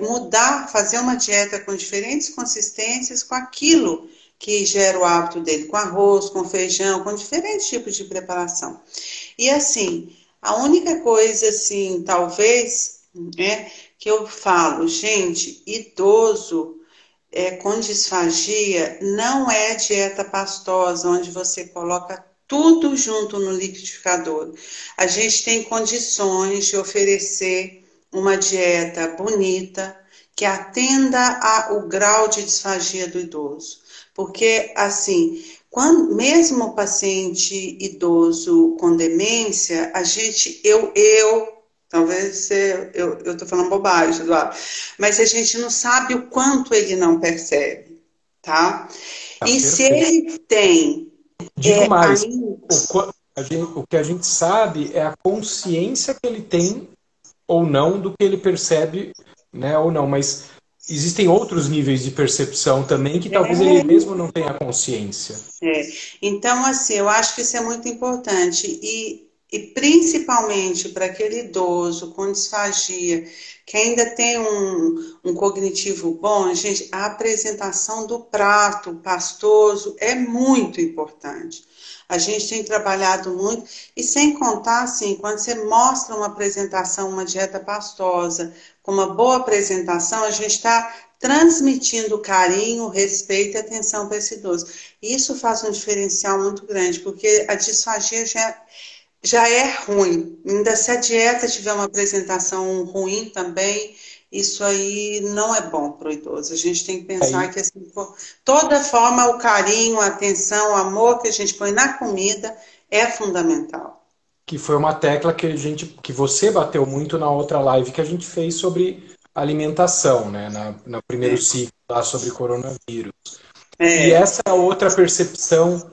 mudar, fazer uma dieta com diferentes consistências, com aquilo que gera o hábito dele, com arroz, com feijão, com diferentes tipos de preparação. E assim, a única coisa, assim, talvez, que eu falo, gente, idoso com disfagia não é dieta pastosa, onde você coloca tudo junto no liquidificador. A gente tem condições de oferecer uma dieta bonita, que atenda ao grau de disfagia do idoso. Porque, assim, mesmo o paciente idoso com demência, a gente, talvez eu estou falando bobagem, Eduardo, mas a gente não sabe o quanto ele não percebe, tá? E se ele tem... Digo mais, o que a gente sabe é a consciência que ele tem ou não do que ele percebe, né, ou não, mas existem outros níveis de percepção também que talvez ele mesmo não tenha consciência. Então, assim, eu acho que isso é muito importante e principalmente para aquele idoso com disfagia que ainda tem um cognitivo bom, gente, a apresentação do prato pastoso é muito importante. A gente tem trabalhado muito, e sem contar, assim, quando você mostra uma apresentação, uma dieta pastosa, com uma boa apresentação, a gente está transmitindo carinho, respeito e atenção para esse idoso. Isso faz um diferencial muito grande, porque a disfagia já é ruim. Ainda se a dieta tiver uma apresentação ruim também, isso aí não é bom para o idoso. A gente tem que pensar que assim, toda forma, o carinho, a atenção, o amor que a gente põe na comida é fundamental. Que foi uma tecla que você bateu muito na outra live que a gente fez sobre alimentação, né? No primeiro ciclo lá sobre coronavírus. E essa é outra percepção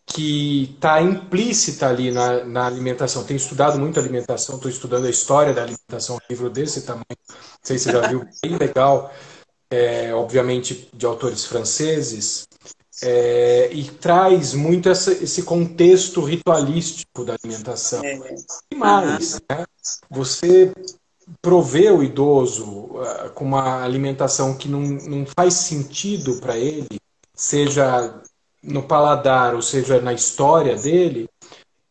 que está implícita ali na alimentação. Tenho estudado muito alimentação, estou estudando a história da alimentação, um livro desse tamanho, não sei se você já viu, bem legal, obviamente de autores franceses, e traz muito esse contexto ritualístico da alimentação. E mais, né? Você prover o idoso com uma alimentação que não faz sentido para ele, seja no paladar, ou seja, na história dele,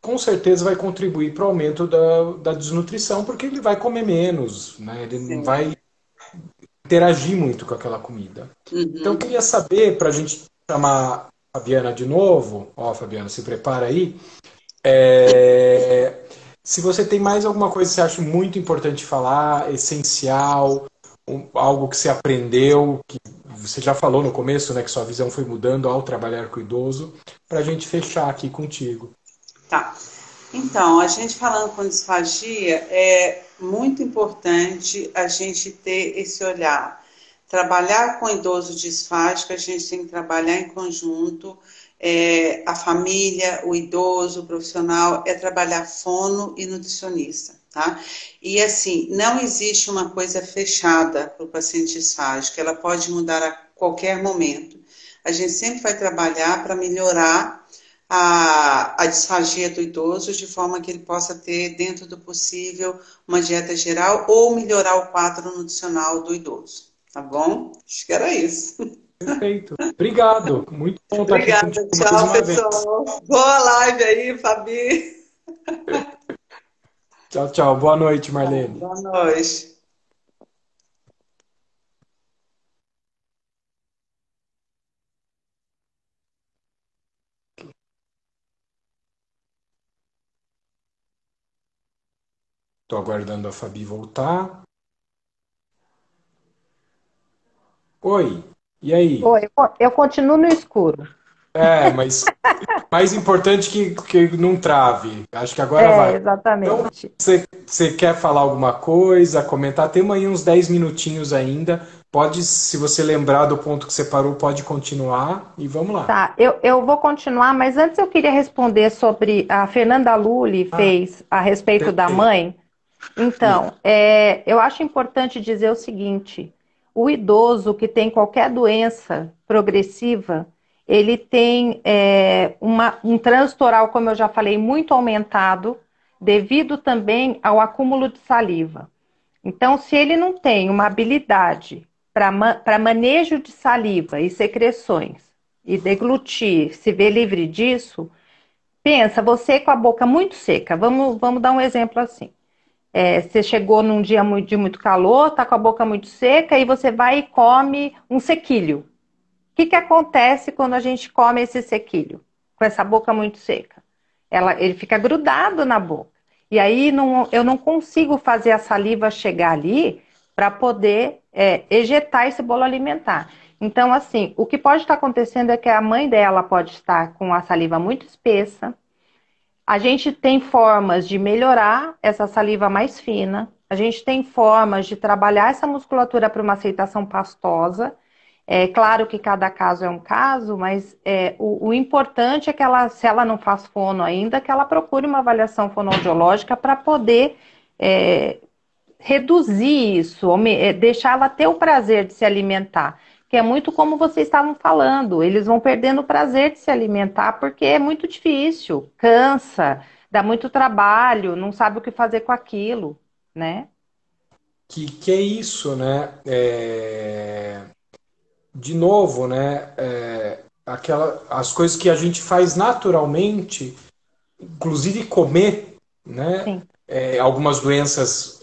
com certeza vai contribuir para o aumento da desnutrição, porque ele vai comer menos, né? Ele não vai interagir muito com aquela comida. Então, eu queria saber, para a gente chamar a Fabiana de novo, Fabiana, se prepara aí, se você tem mais alguma coisa que você acha muito importante falar, essencial, algo que você aprendeu, que você já falou no começo, né, que sua visão foi mudando ao trabalhar com o idoso, para a gente fechar aqui contigo. Tá. Então, a gente falando com disfagia, é muito importante a gente ter esse olhar. Trabalhar com idoso disfágico, a gente tem que trabalhar em conjunto. A família, o idoso, o profissional, é trabalhar fono e nutricionista, tá? E assim, não existe uma coisa fechada para o paciente disfágico, ela pode mudar a qualquer momento. A gente sempre vai trabalhar para melhorar a disfagia do idoso de forma que ele possa ter, dentro do possível, uma dieta geral ou melhorar o quadro nutricional do idoso, tá bom? Acho que era isso. Perfeito. Obrigado. Muito bom estar aqui contigo. Tchau, pessoal. Boa live aí, Fabi. Tchau, tchau. Boa noite, Marlene. Boa noite. Estou aguardando a Fabi voltar. Oi, e aí? Oi, eu continuo no escuro. Mas mais importante que não trave. Acho que agora vai. Exatamente. Então, você quer falar alguma coisa, comentar? Temos aí uns 10 minutinhos ainda. Pode, se você lembrar do ponto que você parou, pode continuar e vamos lá. Tá, eu vou continuar, mas antes eu queria responder sobre a Fernanda Lully fez a respeito da mãe. Então, eu acho importante dizer o seguinte: o idoso que tem qualquer doença progressiva, ele tem um trânsito oral, como eu já falei, muito aumentado, devido também ao acúmulo de saliva. Então, se ele não tem uma habilidade para manejo de saliva e secreções, e deglutir, se vê livre disso, pensa, você com a boca muito seca, vamos dar um exemplo assim. Você chegou num dia de muito calor, tá com a boca muito seca, e você vai e come um sequilho. O que acontece quando a gente come esse sequilho? Com essa boca muito seca? Ele fica grudado na boca. E aí eu não consigo fazer a saliva chegar ali para poder ejetar esse bolo alimentar. Então, assim, o que pode estar acontecendo é que a mãe dela pode estar com a saliva muito espessa. A gente tem formas de melhorar essa saliva mais fina. A gente tem formas de trabalhar essa musculatura para uma aceitação pastosa. É claro que cada caso é um caso, mas o importante é que ela, se ela não faz fono ainda, que ela procure uma avaliação fonoaudiológica para poder reduzir isso, deixar ela ter o prazer de se alimentar. Que é muito como vocês estavam falando, eles vão perdendo o prazer de se alimentar porque é muito difícil, cansa, dá muito trabalho, não sabe o que fazer com aquilo, né? Que é isso, né? De novo, né? As coisas que a gente faz naturalmente, inclusive comer, né? Sim, Algumas doenças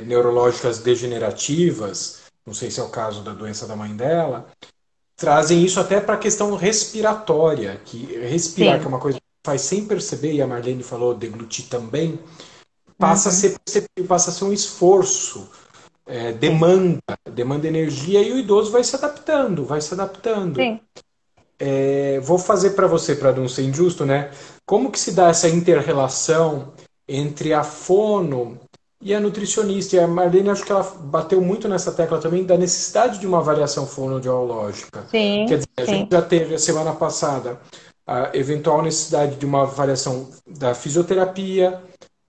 neurológicas degenerativas, não sei se é o caso da doença da mãe dela, trazem isso até para a questão respiratória, que respirar, que é sim. uma coisa que faz sem perceber, e a Marlene falou, deglutir também, Uhum, passa a ser um esforço, sim, demanda energia, e o idoso vai se adaptando, vai se adaptando. sim, Vou fazer para você, para não ser injusto, né? Como que se dá essa inter-relação entre a fono e a nutricionista? E a Marlene, acho que ela bateu muito nessa tecla também da necessidade de uma avaliação fonoaudiológica. Quer sim, dizer, a gente sim, já teve a semana passada a eventual necessidade de uma avaliação da fisioterapia,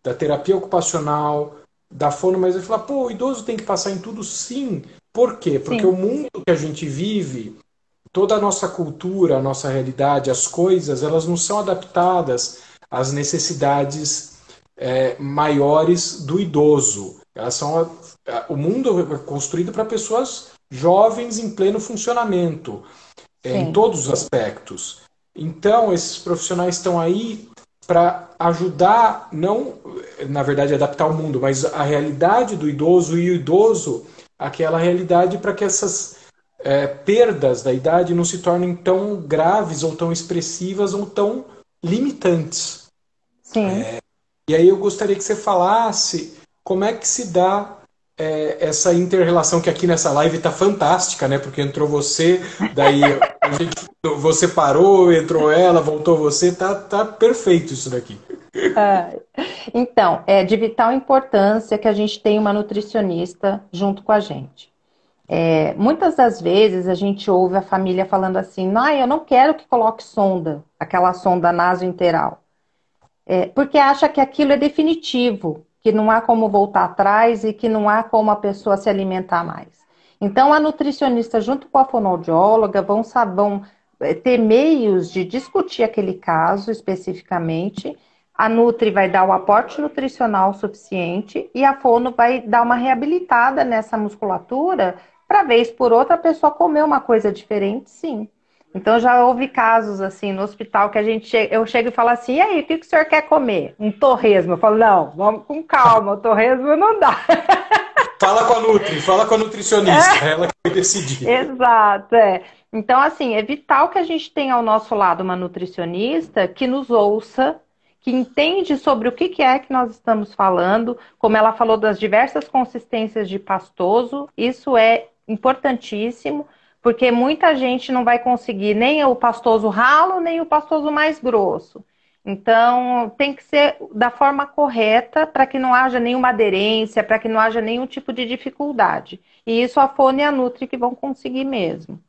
da terapia ocupacional, da fono, mas ele fala, pô, o idoso tem que passar em tudo, sim. Por quê? Porque o sim, mundo que a gente vive, toda a nossa cultura, a nossa realidade, as coisas, elas não são adaptadas às necessidades maiores do idoso. Elas são o mundo é construído para pessoas jovens em pleno funcionamento, em sim, todos os aspectos. Então, esses profissionais estão aí para ajudar, não, na verdade, adaptar o mundo, mas a realidade do idoso e o idoso, aquela realidade para que essas perdas da idade não se tornem tão graves ou tão expressivas ou tão limitantes. sim. E aí eu gostaria que você falasse como é que se dá essa inter-relação que aqui nessa live está fantástica, né? Porque entrou você, daí você parou, entrou ela, voltou você, tá perfeito isso daqui. Ah, então, é de vital importância que a gente tenha uma nutricionista junto com a gente. Muitas das vezes a gente ouve a família falando assim, não, eu não quero que coloque sonda, aquela sonda nasointeral, porque acha que aquilo é definitivo, que não há como voltar atrás e que não há como a pessoa se alimentar mais. Então, a nutricionista, junto com a fonoaudióloga, vão ter meios de discutir aquele caso especificamente. A Nutri vai dar o aporte nutricional suficiente e a fono vai dar uma reabilitada nessa musculatura para, vez por outra, a pessoa comer uma coisa diferente, sim. Então já houve casos assim no hospital que eu chego e falo assim, e aí, o que o senhor quer comer? Um torresmo. Eu falo, não, vamos com calma, o torresmo não dá. Fala com a Nutri, fala com a nutricionista, ela que vai decidir. Exato, Então, assim, é vital que a gente tenha ao nosso lado uma nutricionista que nos ouça, que entende sobre o que é que nós estamos falando, como ela falou das diversas consistências de pastoso, isso é importantíssimo, porque muita gente não vai conseguir nem o pastoso ralo, nem o pastoso mais grosso. Então, tem que ser da forma correta para que não haja nenhuma aderência, para que não haja nenhum tipo de dificuldade. E isso a Fone e a Nutri que vão conseguir mesmo.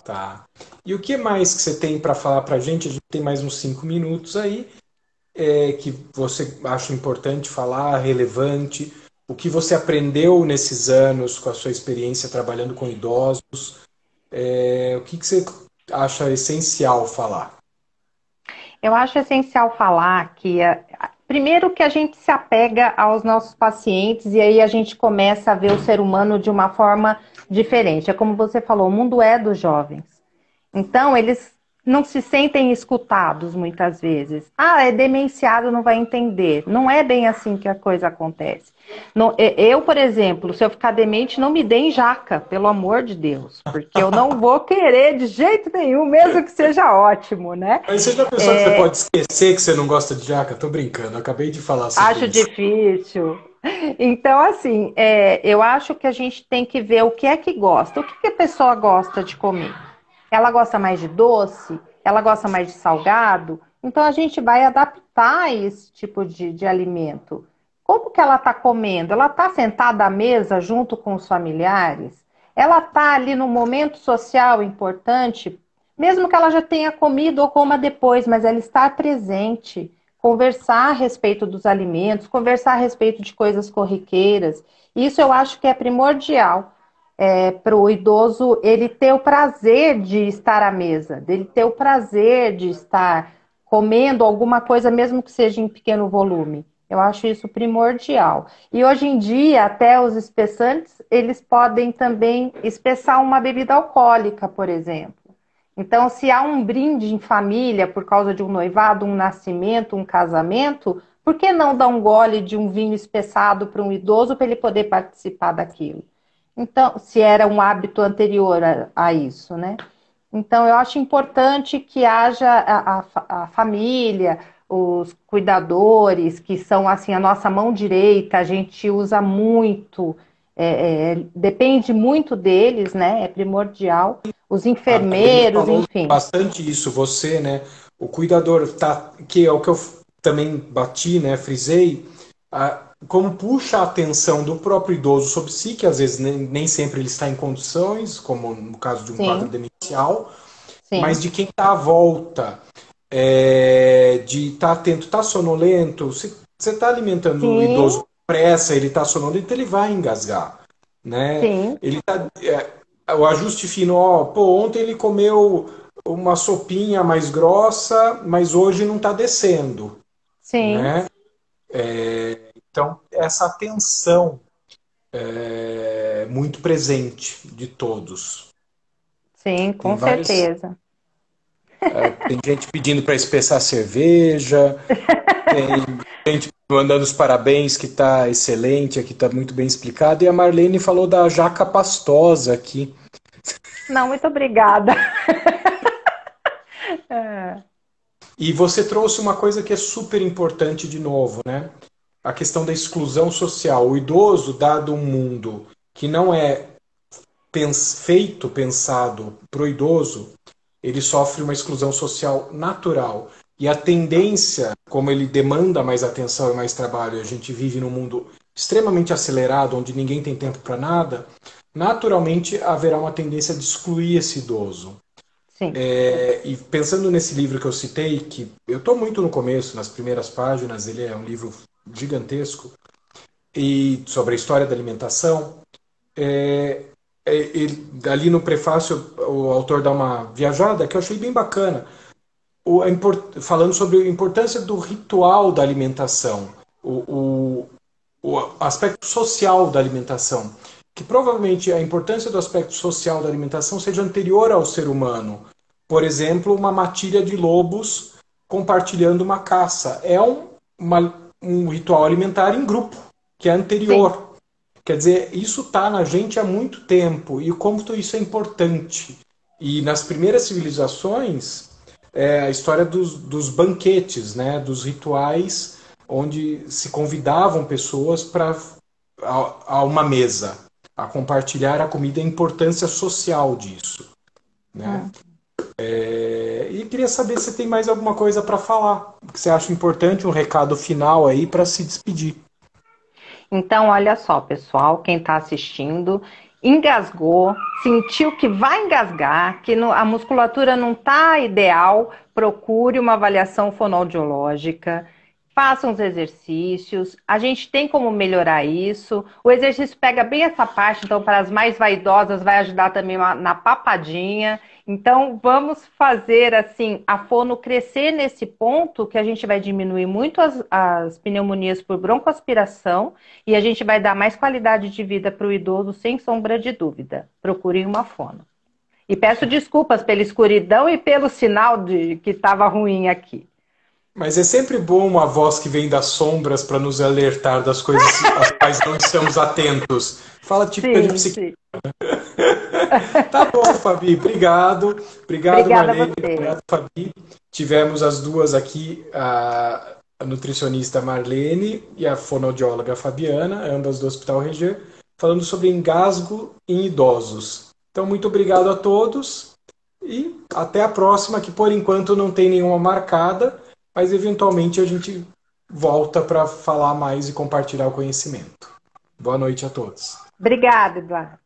Tá. E o que mais que você tem para falar para a gente? A gente tem mais uns 5 minutos aí, que você acha importante falar, relevante, o que você aprendeu nesses anos com a sua experiência trabalhando com idosos, o que você acha essencial falar? Eu acho essencial falar que, primeiro, que a gente se apega aos nossos pacientes e aí a gente começa a ver o ser humano de uma forma diferente. É como você falou, o mundo é dos jovens. Então, eles não se sentem escutados muitas vezes. Ah, é demenciado, não vai entender. Não é bem assim que a coisa acontece. Eu, por exemplo, se eu ficar demente, não me deem jaca, pelo amor de Deus, porque eu não vou querer de jeito nenhum, mesmo que seja ótimo, né? Mas você já pensou que você pode esquecer que você não gosta de jaca? Tô brincando, eu acabei de falar sobre Acho isso. difícil. Então, assim, eu acho que a gente tem que ver o que é que gosta. O que que a pessoa gosta de comer? Ela gosta mais de doce? Ela gosta mais de salgado? Então, a gente vai adaptar esse tipo de alimento. Como que ela está comendo? Ela está sentada à mesa junto com os familiares? ela está ali num momento social importante, mesmo que ela já tenha comido ou coma depois, mas ela está presente, conversar a respeito dos alimentos, conversar a respeito de coisas corriqueiras. Isso eu acho que é primordial para o idoso ele ter o prazer de estar à mesa, dele ter o prazer de estar comendo alguma coisa, mesmo que seja em pequeno volume. Eu acho isso primordial. E hoje em dia, até os espessantes, eles podem também espessar uma bebida alcoólica, por exemplo. Então, se há um brinde em família por causa de um noivado, um nascimento, um casamento, por que não dar um gole de um vinho espessado para um idoso para ele poder participar daquilo? Então, se era um hábito anterior a isso, né? Então, eu acho importante que haja a família, os cuidadores, que são assim a nossa mão direita, a gente usa muito, depende muito deles, né? É primordial. Os A Marlene enfermeiros, falou enfim. bastante isso, você, né? O cuidador tá, que é o que eu também bati, né? Frisei, como puxa a atenção do próprio idoso sobre si, que às vezes nem sempre ele está em condições, como no caso de um quadro Sim, demencial, mas sim, de quem está à volta, de estar atento, está sonolento, se você está alimentando o idoso sim, com pressa, ele está sonolento, ele vai engasgar, né? sim, Ele tá, o ajuste fino, ó, pô, ontem ele comeu uma sopinha mais grossa, mas hoje não está descendo, sim, né? Então, essa atenção muito presente de todos. sim, Tem com vários, certeza. tem gente pedindo para espessar cerveja, tem gente mandando os parabéns que está excelente, aqui está muito bem explicado, e a Marlene falou da jaca pastosa aqui. Não, muito obrigada. É, E você trouxe uma coisa que é super importante de novo, né? A questão da exclusão social. O idoso, dado um mundo que não é pensado para o idoso, ele sofre uma exclusão social natural. E a tendência, como ele demanda mais atenção e mais trabalho, e a gente vive num mundo extremamente acelerado, onde ninguém tem tempo para nada, naturalmente haverá uma tendência de excluir esse idoso. sim, E pensando nesse livro que eu citei, que eu estou muito no começo, nas primeiras páginas, ele é um livro gigantesco, e sobre a história da alimentação, ali no prefácio o autor dá uma viajada que eu achei bem bacana, falando sobre a importância do ritual da alimentação, o aspecto social da alimentação, que provavelmente a importância do aspecto social da alimentação seja anterior ao ser humano. Por exemplo, uma matilha de lobos compartilhando uma caça. É um ritual alimentar em grupo, que é sim. anterior. Quer dizer, isso está na gente há muito tempo, e como isso é importante. E nas primeiras civilizações, a história dos banquetes, né, dos rituais onde se convidavam pessoas a uma mesa, a compartilhar a comida, a importância social disso, né? Hum. E queria saber se tem mais alguma coisa para falar, que você acha importante, um recado final aí para se despedir. Então, olha só, pessoal, quem está assistindo, engasgou, sentiu que vai engasgar, que a musculatura não está ideal, procure uma avaliação fonoaudiológica, faça uns exercícios, a gente tem como melhorar isso. O exercício pega bem essa parte, então para as mais vaidosas vai ajudar também na papadinha. Então vamos fazer assim a fono crescer nesse ponto que a gente vai diminuir muito as pneumonias por broncoaspiração e a gente vai dar mais qualidade de vida para o idoso, sem sombra de dúvida. Procurem uma fono. E peço desculpas pela escuridão e pelo sinal que estava ruim aqui. Mas é sempre bom uma voz que vem das sombras para nos alertar das coisas às quais não estamos atentos. Fala típica de Sim, psiquiatra. sim. Tá bom, Fabi, obrigado. Obrigado, Obrigada a Marlene. você. Obrigado, Fabi. Tivemos as duas aqui, a nutricionista Marlene e a fonoaudióloga Fabiana, ambas do Hospital Reger, falando sobre engasgo em idosos. Então, muito obrigado a todos e até a próxima, que por enquanto não tem nenhuma marcada, mas eventualmente a gente volta para falar mais e compartilhar o conhecimento. Boa noite a todos. Obrigada, Eduardo.